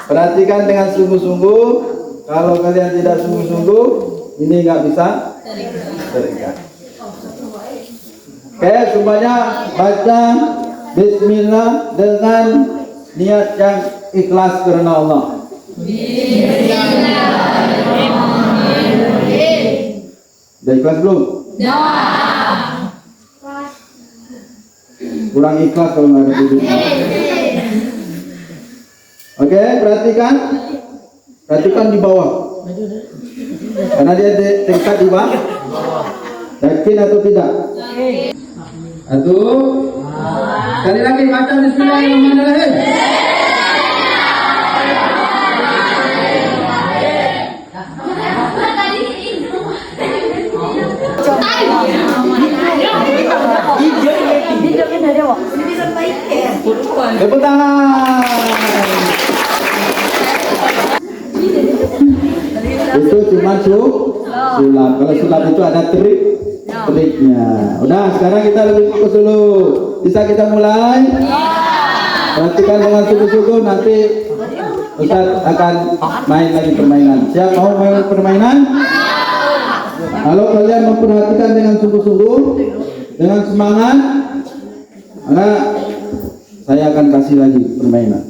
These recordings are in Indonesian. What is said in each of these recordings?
Perhatikan dengan sungguh-sungguh. Kalau kalian tidak sungguh-sungguh, ini nggak bisa terikat. Oke, semuanya baca Bismillah dengan niat yang ikhlas karena Allah. Udah ikhlas belum? Kurang ikhlas kalau nggak ada duduk. Oke, perhatikan di bawah, karena dia tingkat di bawah. Yakin atau tidak? Satu, sekali lagi baca Bismillahirrahmanirrahim. Tepuk tangan. Itu cuma sulap. Kalau sulap itu ada triknya. Udah, sekarang kita lebih fokus dulu. Bisa kita mulai? Perhatikan dengan sungguh-sungguh, nanti Ustaz akan main lagi permainan. Siap mau main permainan? Kalau kalian memperhatikan dengan sungguh-sungguh, dengan semangat, maka saya akan kasih lagi permainan.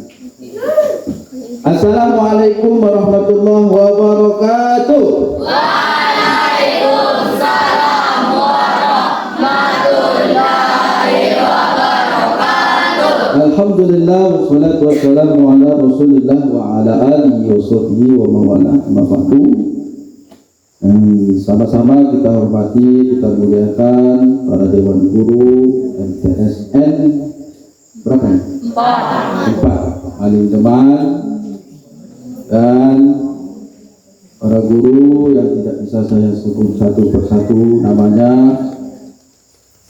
Assalamualaikum warahmatullahi wabarakatuh. Waalaikumsalam warahmatullahi wabarakatuh. Alhamdulillah wassalatu wassalamu ala Rasulillah wa ala alihi wa sahbihi wa mawala. Sama-sama kita hormati, kita muliakan para dewan guru MTSN berapa ya? 4 alim teman dan para guru yang tidak bisa saya sebut satu persatu namanya.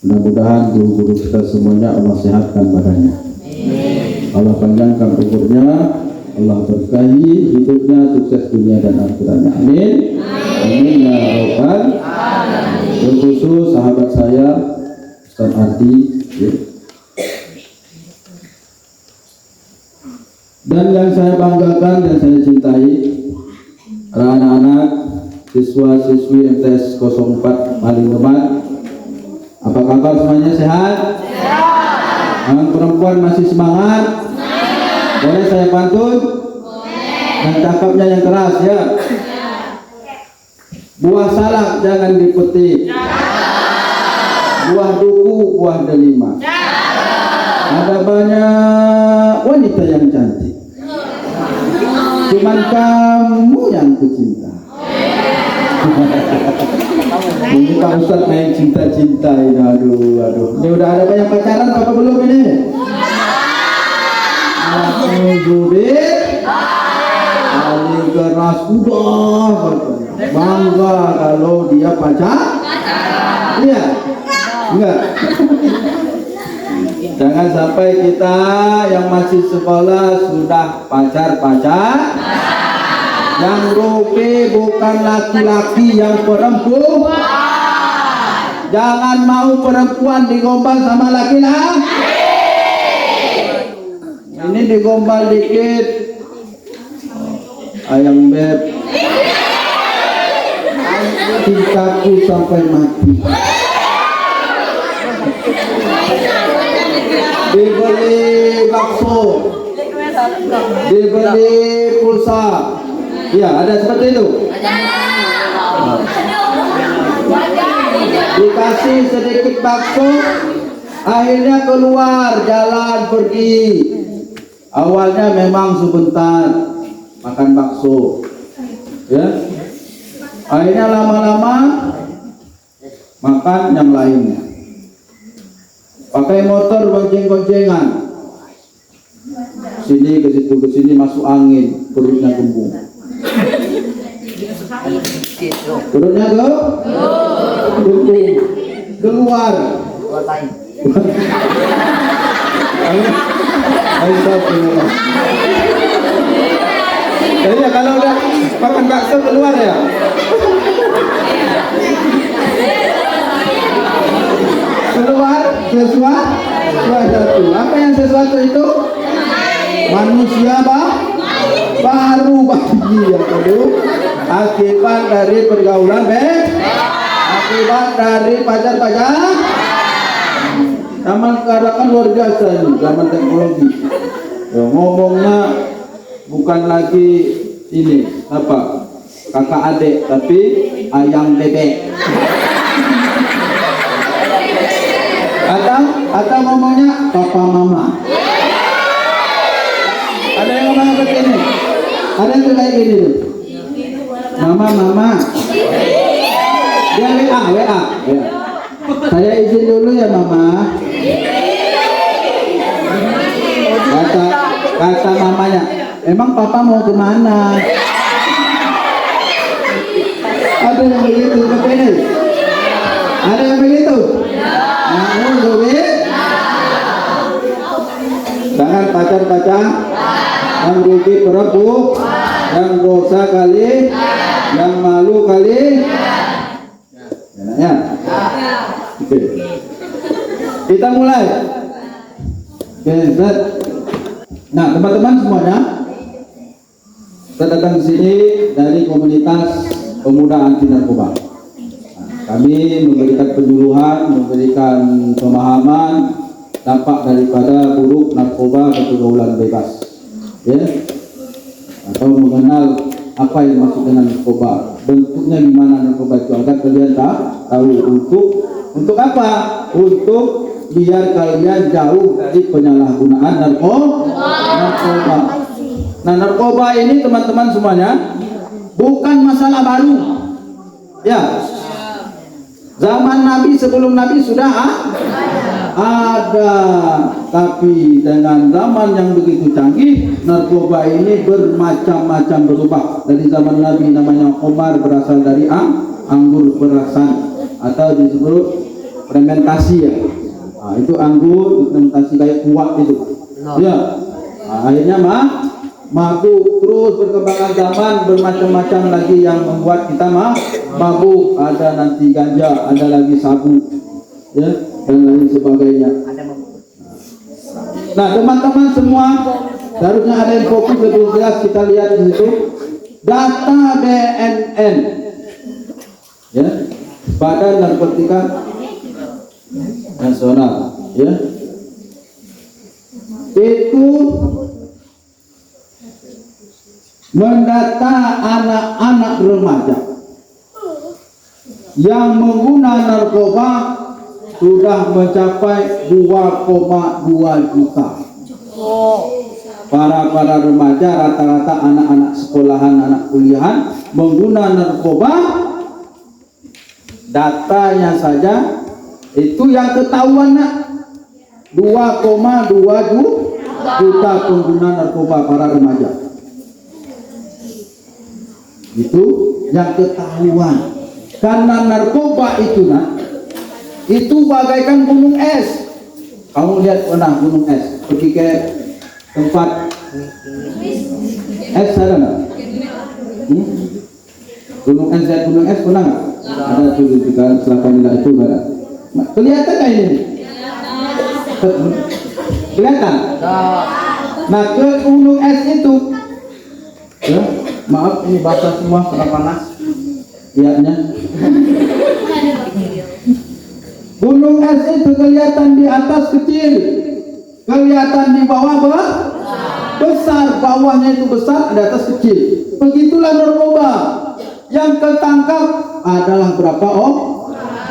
Mudah-mudahan guru-guru kita semuanya Allah sehatkan badannya, Allah panjangkan umurnya, Allah berkahi hidupnya, sukses dunia dan akhiratnya. Amin. Amin ya rabbal alamin. Terkhusus sahabat saya Ustaz Ardi ya. Dan yang saya banggakan dan saya cintai anak-anak siswa-siswi MTS 04 paling teman. Apa kabar semuanya, sehat? Sehat. Yang perempuan masih semangat? Semangat. Boleh saya pantun? Boleh. Dan cakapnya yang keras ya. Buah salak jangan dipetik. Buah duku, buah delima. Ada banyak wanita yang cantik, cuman kamu yang kucinta. Ini Pak Ustadz main cinta-cinta ini, aduh. Ini udah ada banyak pacaran apa belum ini? Alhamdulillah. Ali keras udah. Bangga kalau dia pacar. Iya? Enggak? Jangan sampai kita yang masih sekolah sudah pacar-pacar. Yang rugi bukan laki-laki, yang perempuan. Jangan mau perempuan digombal sama laki-laki. Ini digombal dikit, ayam beb, cintaku sampai mati. Dibeli bakso, dibeli pulsa. Ya, ada seperti itu. Dikasih sedikit bakso, akhirnya keluar jalan pergi. Awalnya memang sebentar makan bakso, ya. Akhirnya lama-lama makan yang lainnya. Pakai motor bonceng-boncengan, sini ke situ ke sini, masuk angin, perutnya kembung. Perutnya kembung, keluar. Jadi ya kalau udah makan bakso keluar ya. Keluar sesuatu. Apa yang sesuatu itu? Manusia yang kedua, akibat dari pergaulan akibat dari pacar-pacar. Zaman sekarang kan luar biasa ini, zaman teknologi. Ya, ngomongnya bukan lagi ini apa kakak adik, tapi ayam bebek. Atau ngomongnya papa mama. Ada yang ngomong seperti ini, ada yang kayak gini tuh. Mama. Dia WA. Saya izin dulu ya mama. Kata mamanya, emang papa mau kemana? Ada yang begitu seperti ini. Ada yang begitu. Jangan pacar-pacar yang rugi perempuan, yang dosa kali, yang malu kali. Ya. Oke. Kita mulai. Oke, nah teman-teman semuanya, kita datang ke sini dari komunitas pemuda anti narkoba. Kami memberikan penyuluhan, memberikan pemahaman dampak daripada buruk narkoba atau pergaulan bebas, ya, atau mengenal apa yang masuk dengan narkoba, bentuknya gimana narkoba itu, agar kalian tahu untuk apa? Untuk biar kalian jauh dari penyalahgunaan narkoba. Nah, narkoba ini teman-teman semuanya bukan masalah baru, ya. Zaman Nabi, sebelum Nabi sudah ada, tapi dengan zaman yang begitu canggih, narkoba ini bermacam-macam berubah. Dari zaman Nabi namanya Omar, berasal dari anggur perasan atau disebut fermentasi, ya. Nah, itu anggur fermentasi kayak kuat itu, ya. Nah, akhirnya mabuk, terus perkembangan zaman bermacam-macam lagi yang membuat kita mabuk. Ada nanti ganja, ada lagi sabu, ya, dan lain sebagainya. Nah teman-teman semua, seharusnya ada yang fokus lebih jelas. Kita lihat di situ data BNN, ya, Badan Narkotika Nasional, ya, itu mendata anak-anak remaja yang mengguna narkoba sudah mencapai 2,2 juta. Para remaja, rata-rata anak-anak sekolahan, anak kuliahan mengguna narkoba. Datanya saja itu yang ketahuan 2,2 juta pengguna narkoba para remaja. Itu yang ketahuan. Karena narkoba itu itu bagaikan gunung es. Kamu lihat pernah gunung es? Pergi ke tempat es ada nggak? Gunung es, pernah nggak? Ada tuh di selatan itu ada. Kelihatan nggak ini? Kelihatan? Nah, ke gunung es itu, ya, maaf ini basah semua karena panas. Lihatnya. Gunung es itu kelihatan di atas kecil, kelihatan di bawah besar, bawahnya itu besar, di atas kecil. Begitulah narkoba. Yang tertangkap adalah berapa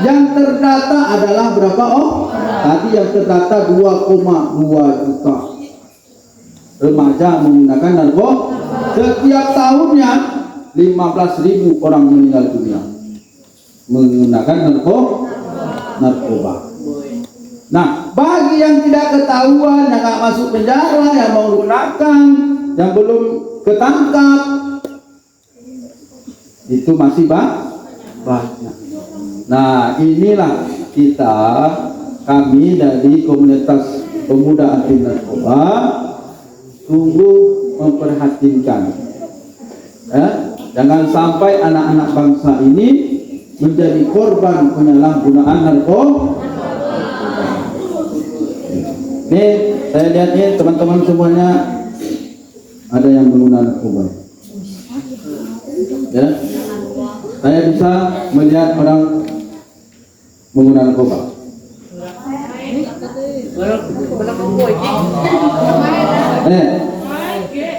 yang terdata adalah berapa Tadi yang terdata 2,2 juta remaja menggunakan narkoba. Setiap tahunnya 15.000 orang meninggal dunia menggunakan narkoba. Nah, bagi yang tidak ketahuan, yang nggak masuk penjara, yang menggunakan, yang belum ketangkap, itu masih banyak. Nah, inilah kami dari komunitas pemuda anti narkoba sungguh memperhatikan, jangan sampai anak-anak bangsa ini menjadi korban penyalahgunaan narkoba. Nih, saya lihat nih teman-teman semuanya ada yang menggunakan narkoba. Ya, saya bisa melihat orang menggunakan narkoba.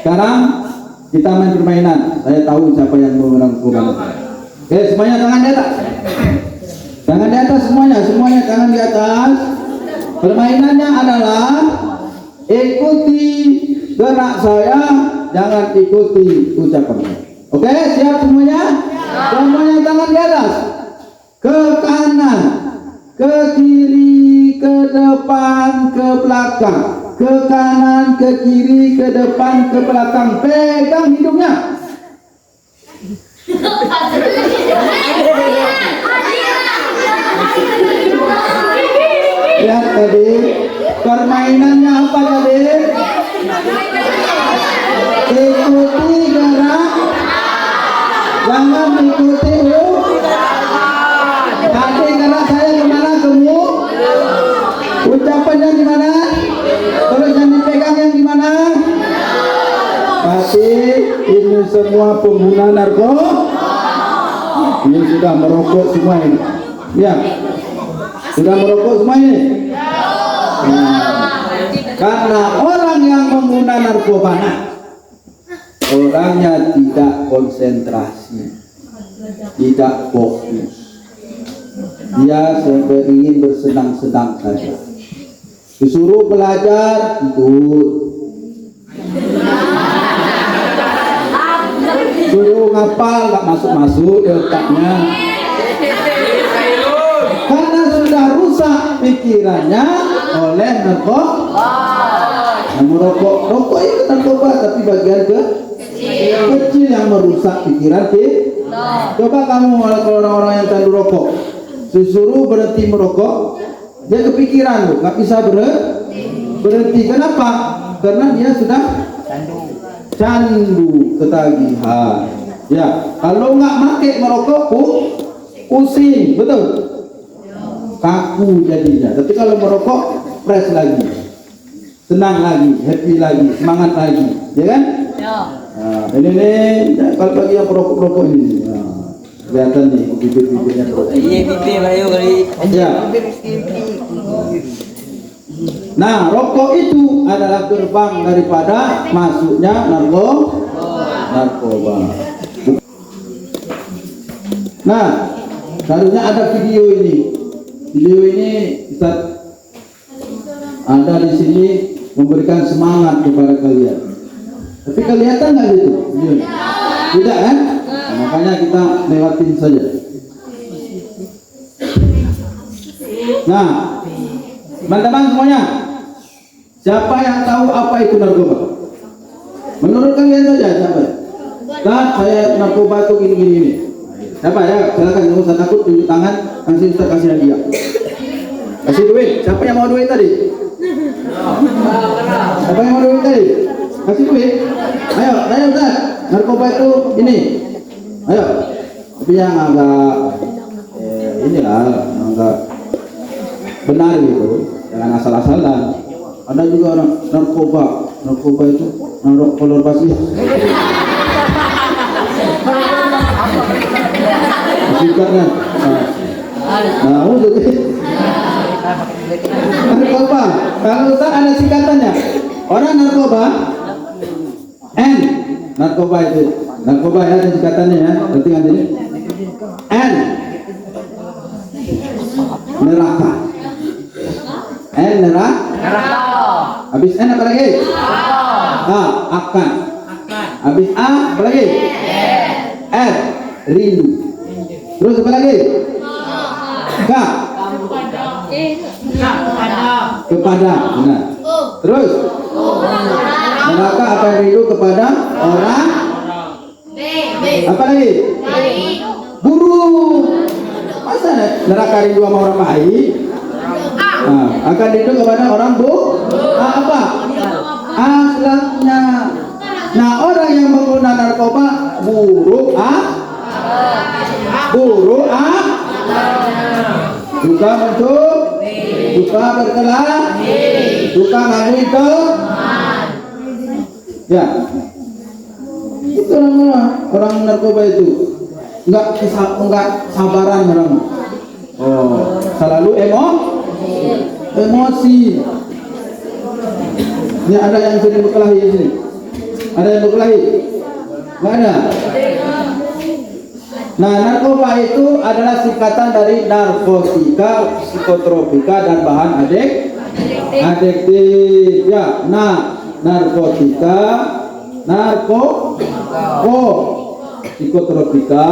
Sekarang kita main permainan. Saya tahu siapa yang menggunakan narkoba. Oke, semuanya tangan di atas. Tangan di atas semuanya, semuanya tangan di atas. Permainannya adalah ikuti gerak saya, jangan ikuti ucapan saya. Oke, siap semuanya? Semuanya tangan di atas. Ke kanan, ke kiri, ke depan, ke belakang. Ke kanan, ke kiri, ke depan, ke belakang. Pegang hidungnya. Lihat tadi, permainannya apa tadi? Ikuti gerak, jangan ikuti tadi gerak saya kemana kamu? Ucapannya gimana? Terus yang dipegang yang gimana? Tapi ini semua pengguna narkoba. Ini sudah merokok semua ini. Ya, sudah merokok semua ini. Karena orang yang mengguna narkoba, orangnya tidak konsentrasi, tidak fokus. Dia ingin bersenang-senang saja. Disuruh belajar, tidur. Suruh ngapal, nggak masuk-masuk di otaknya. Karena sudah rusak pikirannya oleh narkoba. Merokok, rokok itu narkoba, tapi bagian kecil yang merusak pikiran kita. Coba kamu kalau orang-orang yang candu rokok, disuruh berhenti merokok, dia kepikiran loh, nggak bisa berhenti. Kenapa? Karena dia sudah candu ketagihan. Ya, kalau nggak pakai merokok pusing, betul? Kaku jadinya. Tapi kalau merokok fresh lagi, senang lagi, happy lagi, semangat lagi, ya kan? Ya. Nah, ini kalau bagi yang perokok ini, nah, kelihatan nih bibir-bibirnya perokok. Iya, bibir bayu kali. Ya. Nah, rokok itu adalah gerbang daripada masuknya narkoba. Nah, seharusnya ada video ini. Video ini Ustaz ada di sini memberikan semangat kepada kalian. Tapi kelihatan nggak gitu? Tidak kan? Nah, makanya kita lewatin saja. Nah, teman-teman semuanya, siapa yang tahu apa itu narkoba? Menurut kalian saja siapa? Nah, saya narkoba itu gini. Siapa ya? Silakan, jangan usah takut, tunjuk tangan, kasih Ustaz, kasih hadiah. Kasih duit. Siapa yang mau duit tadi? Siapa yang mau duit tadi? Kasih duit. Ayo Ustaz. Narkoba itu ini. Ayo. Tapi yang agak inilah, agak benar gitu. Jangan asal-asalan. Ada juga orang narkoba itu naruh kolor basi. Sikatnya. Nah, narkoba. Kalau Ustaz ada singkatannya. Orang narkoba N. Narkoba itu. Narkoba ya ada singkatannya ya. Berarti kan ini N. Neraka. N neraka. Habis N apa lagi? A. Akan. Habis A apa lagi? R. Rindu. Terus apa lagi? K. Kepada. Benar. Terus neraka apa yang rindu kepada orang? Apa lagi? Buruk. Masa neraka rindu sama orang baik? Nah, akan rindu kepada orang apa? Akhlaknya. Nah, orang yang menggunakan narkoba buruk suka mencuri, suka berkelahi, suka ngadu itu. Ya, Itu namanya orang narkoba itu enggak sabaran orang. Oh, selalu emosi. Ini ada yang sering berkelahi di sini? Ada yang berkelahi? Enggak ada. Nah, narkoba itu adalah singkatan dari narkotika, psikotropika, dan bahan adiktif. Ya, nah, narkotika, psikotropika,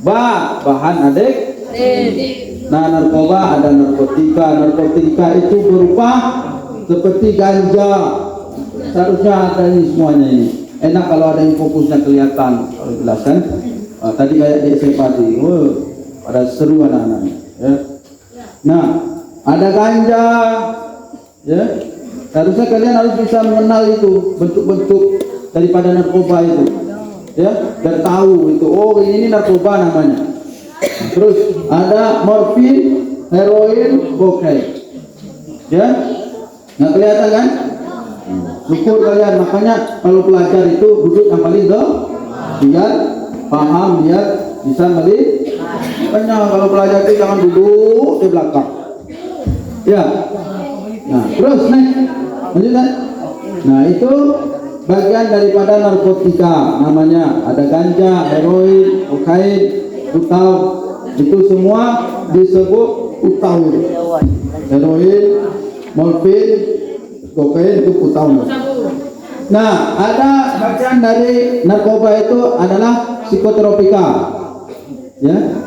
bahan adiktif. Nah, narkoba ada narkotika. Narkotika itu berupa seperti ganja. Seharusnya ada ini semuanya ini. Enak kalau ada yang fokusnya kelihatan. Kalau jelaskan, tadi kayak di SMA tadi, pada seru anak-anaknya. Ya. Nah, ada ganja. Ya, seharusnya kalian harus bisa mengenal itu bentuk-bentuk daripada narkoba itu. Ya, dan tahu itu. Oh, ini narkoba namanya. Terus ada morfin, heroin, kokain. Ya, nggak kelihatan kan? Syukur kalian, makanya kalau pelajar itu duduk yang paling biar paham, biar bisa melihat. Makanya kalau pelajar itu jangan duduk di belakang. Ya. Nah, terus lanjutkan. Nah, itu bagian daripada narkotika, namanya ada ganja, heroin, kokain, utau. Itu semua disebut utau. Heroin, morfin, kokain itu utau. Nah, ada bagian dari narkoba itu adalah psikotropika. Ya.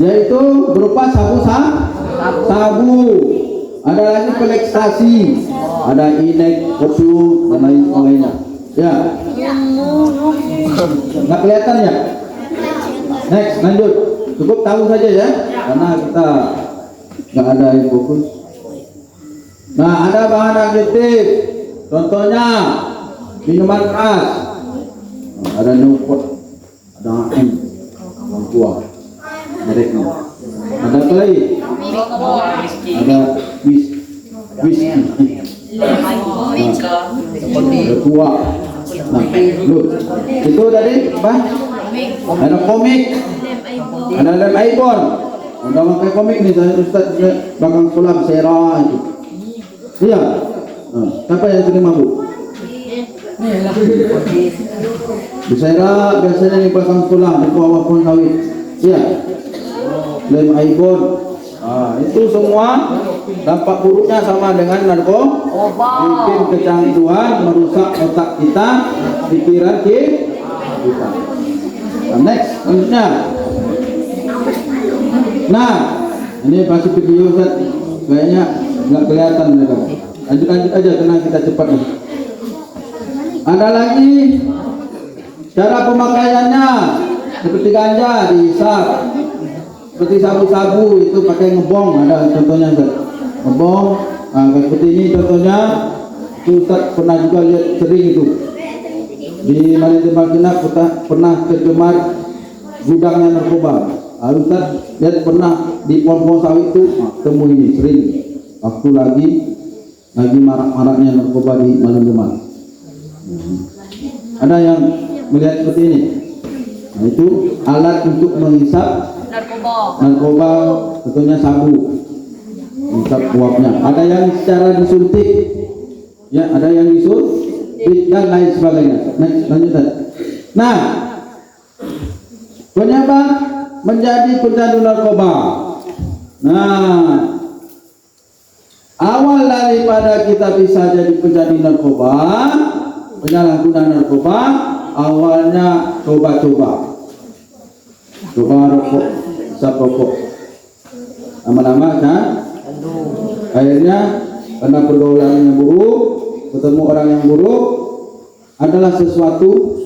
Yaitu berupa sabu. Ada lagi pelekstasi, ada inek, opium, dan lain sebagainya. Ya. Nggak kelihatan ya? Next, lanjut. Cukup tahu saja ya, karena kita nggak ada yang fokus. Nah, ada bahan adiktif. Contohnya minuman keras. Nah, ada Newport, ada AM, orang tua, mereknya. Ada play, ada whisky, ada tua. Nah, look, itu tadi apa? Ada komik, ada lem iPhone. Udah pakai komik nih, saya Ustaz belakang kolam Sera itu. Iya. Nah, siapa yang terima Bu? Di Sera biasanya di belakang kolam, di bawah pohon sawit. Iya. Lem iPhone. Nah, itu semua dampak buruknya sama dengan narkoba, bikin kecanduan, merusak otak kita, pikiran kita. Nah, next, selanjutnya. Nah, ini masih video Ustaz, kayaknya nggak kelihatan mereka. Lanjut aja, karena kita cepat nih. Ada lagi cara pemakaiannya, seperti ganja dihisap. Seperti sabu-sabu itu pakai ngebong, ada contohnya Ustaz. Ngebong, nah, seperti ini contohnya. Ustaz pernah juga lihat sering itu di Madinah pernah tercemar gudangnya narkoba. Ustaz lihat pernah di pohon-pohon sawit itu temu ini sering. Waktu lagi marak-maraknya narkoba di Madinah. Ada yang melihat seperti ini. Nah, itu alat untuk menghisap narkoba, tentunya sabu, hisap uapnya. Ada yang secara disuntik, ya, ada yang disuntik dan lain sebagainya. Lanjutkan. Nah, penyebab menjadi pecandu narkoba. Nah, awal daripada kita bisa jadi pecandu narkoba, penyalahguna narkoba, awalnya coba-coba rokok, hisap rokok, lama-lama kan, akhirnya karena pergaulan yang buruk, ketemu orang yang buruk, adalah sesuatu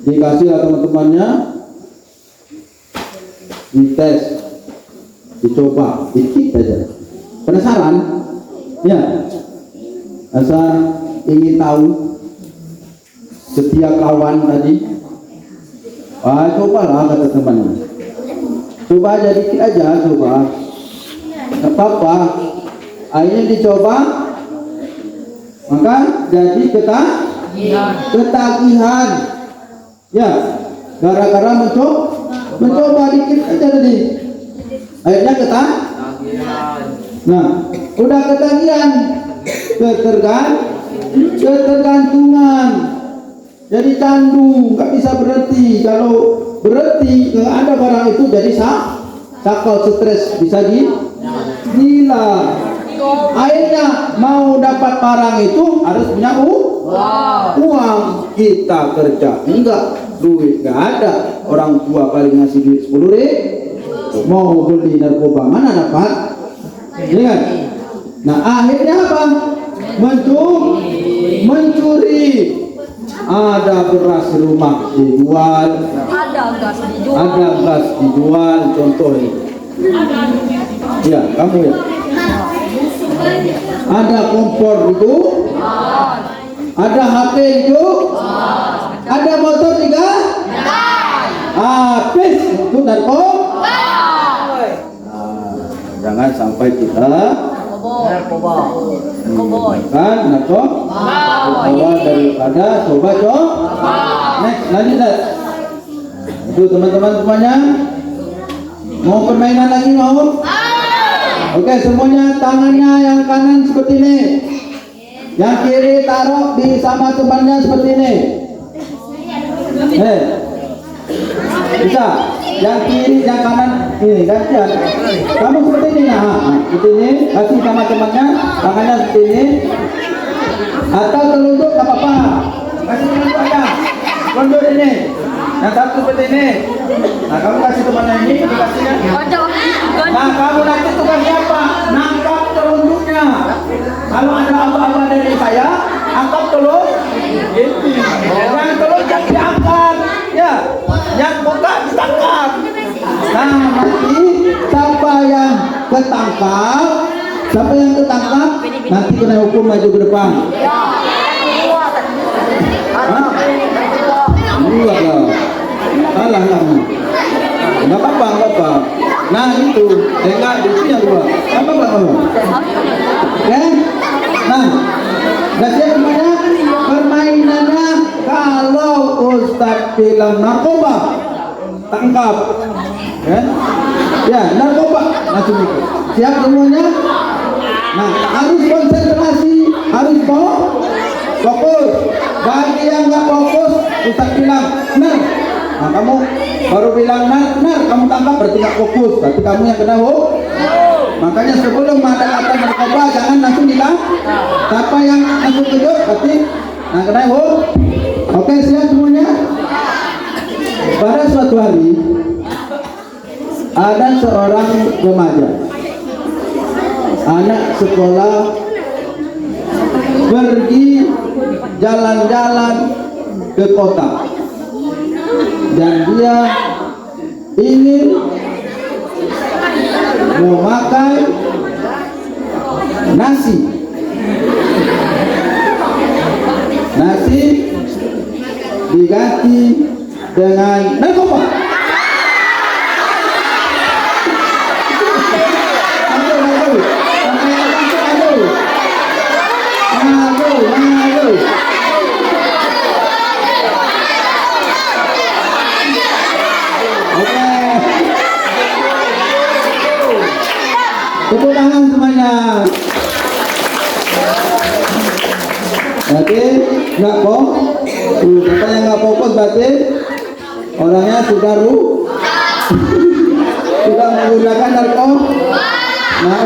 dikasih teman-temannya, dites, dicoba, dikit aja, penasaran, ya, asal ingin tahu, setia kawan tadi. Cobalah kata temannya. Coba aja dikit aja, coba. Tak apa-apa. Akhirnya dicoba, maka jadi ketagihan. Ya, gara-gara mencoba dikit aja tadi. Akhirnya nah, udah ketagihan, ketergantungan. Jadi candu, nggak bisa berhenti. Kalau berhenti nggak ada barang itu jadi sakau, stres, bisa gila. Akhirnya mau dapat barang itu harus punya uang. Kita kerja enggak, duit nggak ada. Orang tua paling ngasih duit 10.000, mau beli narkoba mana dapat? Iya kan? Nah akhirnya apa? Mencuri. Ada beras di rumah dijual, ada gas dijual, contohnya. Ya, kamu ya. Ada kompor itu, ada HP itu, ada motor juga. Habis itu narkoba. Jangan sampai kita kan narkoba daripada coba. Next, lanjut. Itu teman-teman semuanya mau permainan lagi mau? Oke, semuanya tangannya yang kanan seperti ini, yang kiri taruh di sama temannya seperti ini. Bisa? Yang kiri, yang kanan ini gantian. Kamu seperti ini, seperti ini, kasih sama temannya, tangannya seperti ini. Atau telunjuk nggak apa-apa, kasih telunjuk aja. Telunjuk ini, yang satu seperti ini. Nah, kamu kasih temannya ini, kasihnya. Nah, kamu nanti tugasnya apa? Nangkap telunjuknya. Kalau ada apa-apa dari saya, angkat telunjuk. Yang telunjuk diangkat, ya. Yang buka ditangkap. Nah, nanti siapa yang ketangkap, nanti kena hukum maju ke depan. Iya lah. Alah kamu. Enggak apa-apa. Nah, itu. Enggak dulunya dua. Apa kamu? Oke? Nah, siap semuanya? Permainannya kalau Ustadz bilang narkoba, tangkap. Ya, narkoba langsung itu. Siap semuanya? Nah, harus konsentrasi, harus fokus. Bagi yang nggak fokus, Ustadz bilang benar. Nah, kamu baru bilang benar, kamu tangkap berarti nggak fokus, berarti kamu yang kena Makanya sebelum ada kata narkoba jangan langsung bilang. Siapa yang langsung tunjuk berarti kena Oke, siap semuanya? Pada suatu hari ada seorang remaja, anak sekolah, pergi jalan-jalan ke kota, dan dia ingin memakai nasi diganti dengan narkoba. Tepuk tangan semuanya. Berarti nggak siapa yang nggak fokus berarti orangnya sudah sudah menggunakan narkoba. Nah,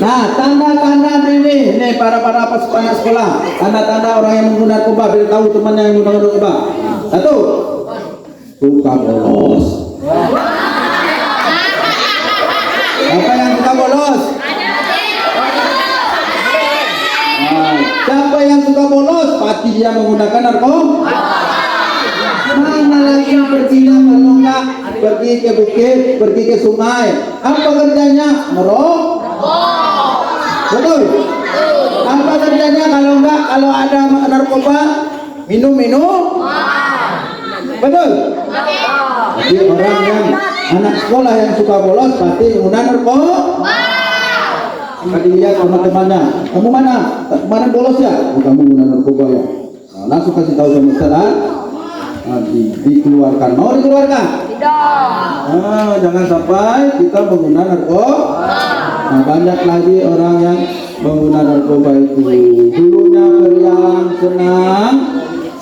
nah, tanda-tanda ini para anak sekolah, tanda-tanda orang yang menggunakan narkoba, biar tahu temannya yang menggunakan narkoba. Satu, suka bolos. Apa yang suka bolos? Siapa yang suka bolos pasti dia menggunakan narkoba. Mana lagi perginya kalau enggak pergi ke bukit, pergi ke sungai, apa kerjanya? Merokok. Betul? Apa kerjanya kalau ada narkoba? Minum. Betul? Jadi orang yang anak sekolah yang suka bolos pasti menggunakan narkoba. Tadi lihat teman-temannya, kamu mana? Kemarin bolos ya? Oh, kamu guna narkoba ya? Nah, langsung kasih tahu sama Ustaz. Dikeluarkan. Mau dikeluarkan? Tidak. Jangan sampai kita mengguna narkoba. Nah, banyak lagi orang yang mengguna narkoba itu. Dulunya periang, senang,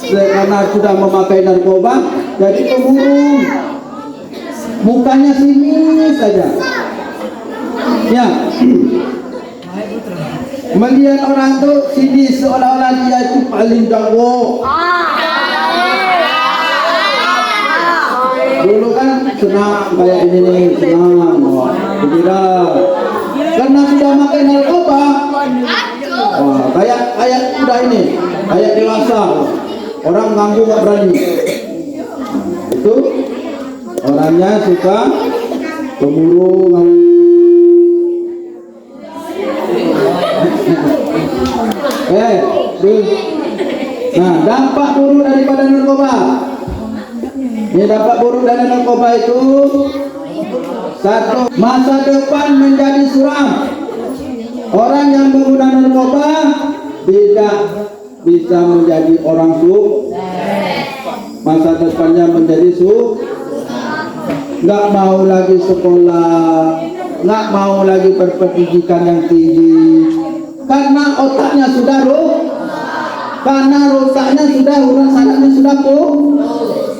karena sudah memakai narkoba, jadi pemurung. Mukanya sini saja. Ya. Melihat orang tuh sini seolah-olah dia itu paling jago. Dulu kan senang kayak ini nih, senang, gembira. Karena sudah makan narkoba, wah, kayak udah ini, kayak dewasa. Orang ganggu nggak berani. Itu orangnya suka pemurung. Nah, dampak buruk daripada narkoba. Ini dampak buruk dari narkoba itu, satu, masa depan menjadi suram. Orang yang menggunakan narkoba tidak bisa menjadi orang sukses. Masa depannya menjadi nggak mau lagi sekolah, nggak mau lagi berpendidikan yang tinggi, karena otaknya sudah karena rusaknya sudah, urat sarafnya sudah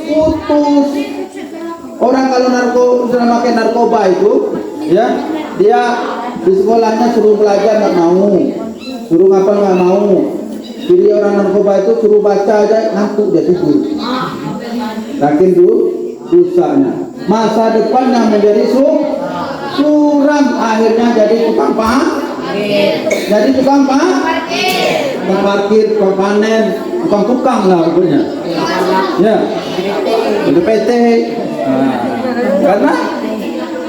putus. Orang kalau sudah pakai narkoba itu, ya, dia di sekolahnya suruh belajar nggak mau, suruh ngapa nggak mau. Jadi orang narkoba itu suruh baca aja ngantuk dia tidur. Yakin rusaknya. Masa depannya menjadi suram, akhirnya jadi tukang jadi tukang parkir, tukang panen, tukang lah pokoknya. Ya, itu PT. Karena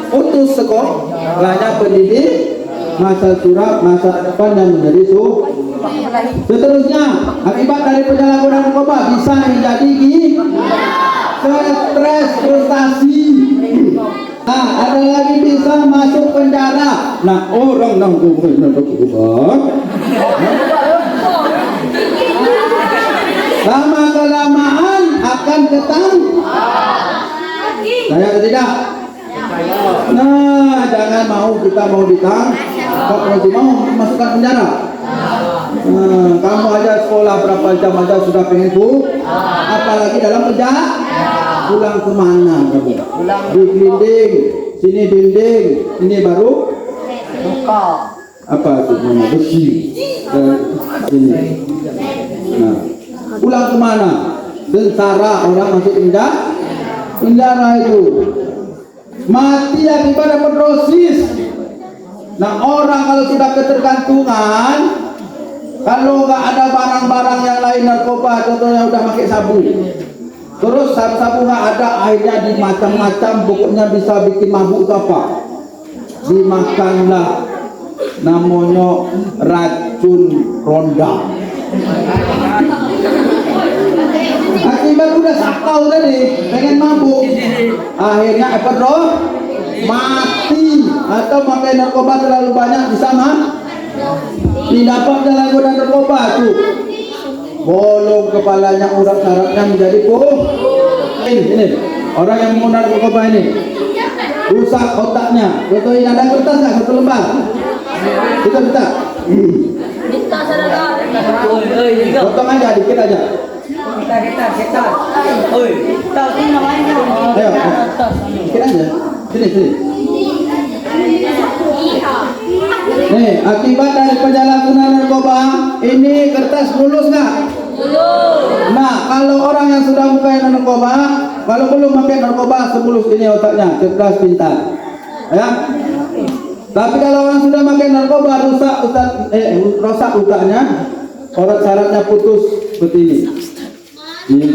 putus sekolahnya pendidik, masa suram, masa depan yang menjadi seterusnya, akibat dari penyalahgunaan narkoba bisa menjadi stres, frustasi. Nah, ada lagi bisa masuk penjara. Nah, orang narkoba lama-kelamaan akan saya tidak. Nah, jangan kita mau ditangkap, mau masukkan penjara. Kamu aja sekolah berapa jam aja sudah pengen apalagi dalam penjara. Pulang kemana kamu? Di dinding, sini dinding, ini baru apa itu namanya, besi. Ini. Nah, pulang kemana? Sengsara, orang masuk penjara itu mati akibat overdosis. Nah, orang kalau sudah ketergantungan, kalau nggak ada barang-barang yang lain narkoba, contohnya udah pakai sabu, terus sabu nggak ada, akhirnya di macam-macam, pokoknya bisa bikin mabuk itu apa? Dimakanlah, namanya racun ronda. Akibat udah sakau tadi, pengen mabuk, akhirnya mati. Atau pakai narkoba terlalu banyak bisa didapat dalam gudang narkoba tuh, bolong kepalanya, urat sarafnya menjadi ini orang yang menggunakan narkoba ini rusak otaknya. Contohnya ada kertas nggak, satu lembar kita minta potong aja dikit aja. Kita. Oi, tahu namanya. Ayo, dikit aja. Sini. Nih, akibat dari penyalahgunaan narkoba ini kertas mulus nggak? Nah, kalau orang yang sudah pakai narkoba, kalau belum pakai narkoba semulus ini otaknya, cerdas, pintar, ya. Tapi kalau orang sudah pakai narkoba rusak otaknya, urat sarafnya putus seperti ini. Ini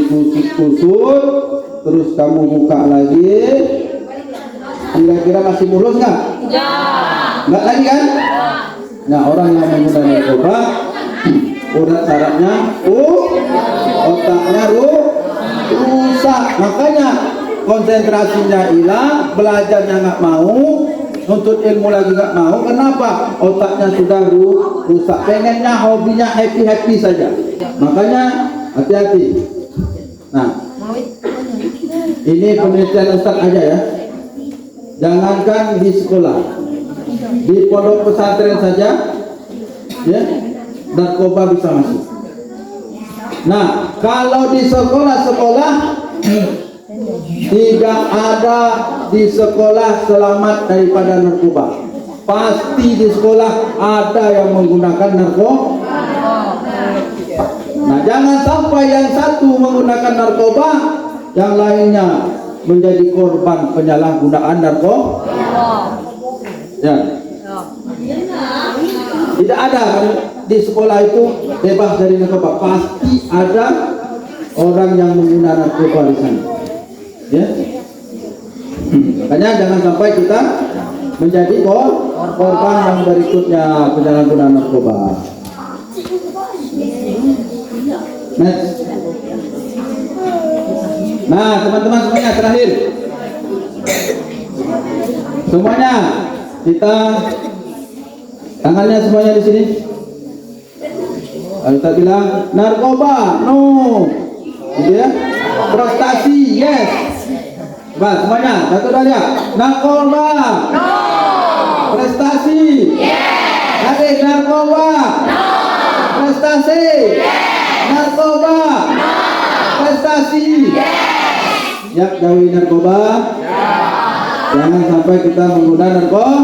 kusut, terus kamu buka lagi. Kira-kira masih mulus nggak? Nggak lagi kan? Nah, orang yang menggunakan narkoba, urat sarafnya, otaknya rusak. Makanya konsentrasinya hilang, belajarnya nggak mau, nuntut ilmu lagi nggak mau. Kenapa? Otaknya sudah rusak. Pengennya hobinya happy saja. Makanya hati-hati. Nah, ini penelitian Ustaz aja ya. Jangankan di sekolah, di pondok pesantren saja, ya, narkoba bisa masuk. Nah, kalau di sekolah-sekolah tidak ada di sekolah selamat daripada narkoba. Pasti di sekolah ada yang menggunakan narkoba. Nah, jangan sampai yang satu menggunakan narkoba, yang lainnya menjadi korban penyalahgunaan narkoba. Ya. Tidak ada di sekolah itu bebas dari narkoba. Pasti ada orang yang menggunakan narkoba di sana. Ya. Makanya jangan sampai kita menjadi korban yang berikutnya penyalahgunaan narkoba. Next. Nah, teman-teman semuanya terakhir. Semuanya kita tangannya semuanya di sini. Kita bilang narkoba, no. Gitu ya. Prestasi, yes. Coba semuanya, satu dua narkoba, no. Prestasi, yes. Lagi narkoba, no. Prestasi, yes. Narkoba, no. Prestasi, yes. Ya, jauhi narkoba. Jangan sampai kita menggunakan narkoba.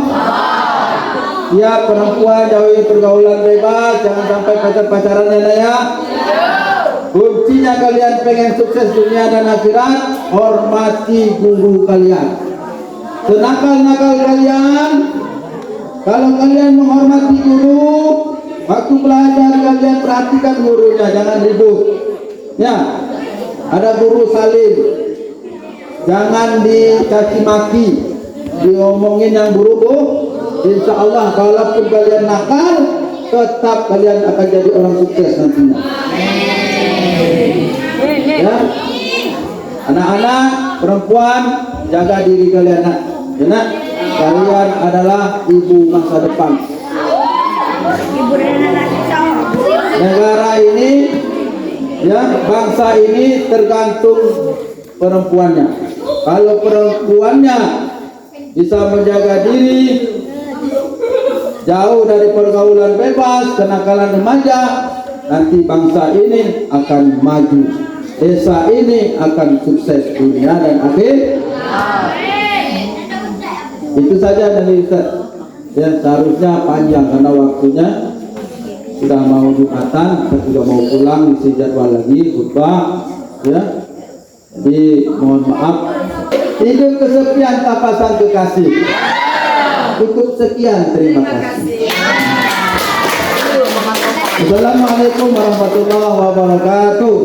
Ya, perempuan jauhi pergaulan bebas. Jangan sampai pacar-pacaran ya. Kuncinya kalian pengen sukses dunia dan akhirat, hormati guru kalian. Senakal-nakal kalian, kalau kalian menghormati guru, waktu belajar kalian perhatikan gurunya, jangan ribut. Ya, ada guru salin, jangan dicaci maki, diomongin yang buruk. Insya Allah kalaupun kalian nakal, tetap kalian akan jadi orang sukses nantinya. Ya, anak-anak, perempuan, jaga diri kalian, nak. Ya, nak? Kalian adalah ibu masa depan. Negara ini, ya, bangsa ini tergantung perempuannya. Kalau perempuannya bisa menjaga diri, jauh dari pergaulan bebas, kenakalan remaja, nanti bangsa ini akan maju, desa ini akan sukses dunia dan akhir. Itu saja dari Ustaz. Ya, seharusnya panjang karena waktunya sudah mau Jumatan, kita juga mau pulang, isi jadwal lagi khutbah. Ya, jadi mohon maaf. Hidup kesepian tak pasang kekasih. Cukup sekian, terima kasih. Assalamualaikum warahmatullahi wabarakatuh.